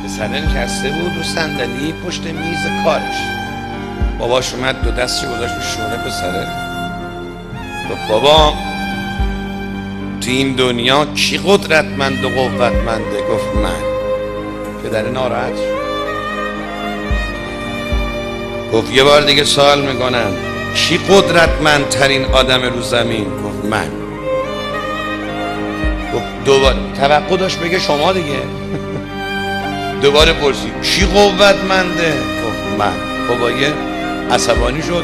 پسره نشسته بود رو صندلی پشت میز کارش. باباش اومد دو دستش گذاشت رو شونه پسره، گفت بابا تو این دنیا کی قدرتمند و قوتمنده؟ گفت من. پدر ناراحت شد. گفت یه بار دیگه سوال میکنم کی قدرتمندترین آدم رو زمین؟ گفت من. گفت دوباره توقع داشت بگه شما دیگه. دوباره پرسید کی قوتمنده؟ گفت من. بابایه عصبانی شد،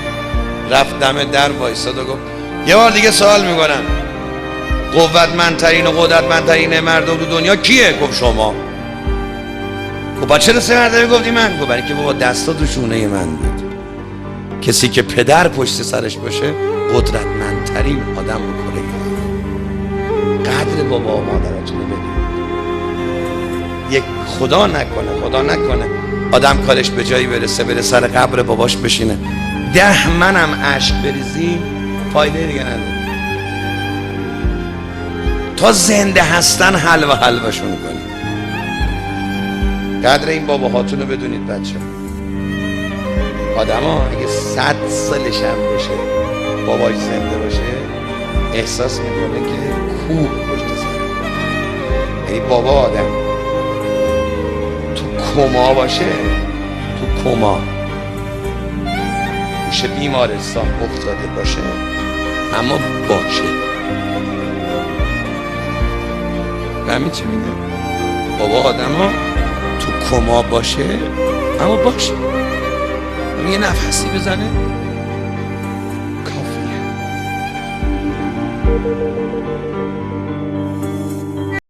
رفت دم در وایساد و گفت یه بار دیگه سوال میکنم قوتمندترین و قدرتمندترین مردم تو دنیا کیه؟ گفت شما. گفت چرا سه مرتبه گفتی من؟ گفت برای که بابا دستا تو شونه من بود. کسی که پدر پشت سرش باشه قدرتمندترین آدم رو کره قدر بابا و مادراتون رو بدید. یک خدا نکنه آدم کارش به جایی برسه بره سر قبر باباش بشینه 10 منم اشک بریزیم فایده دیگه نداره. تا زنده هستن حلواشون کنید. قدر این باباهاتون رو بدونید بچه. آدم ها اگه 100 سالش هم بشه باباش زنده باشه احساس میکنه که کوه پشت سر. یعنی بابا آدم تو کما باشه، تو کما میشه بیمارستان افتاده باشه اما باشه. همین چی میگه؟ بابا آدم ها تو کما باشه اما باشه. یه نفسی بزنه کافیه.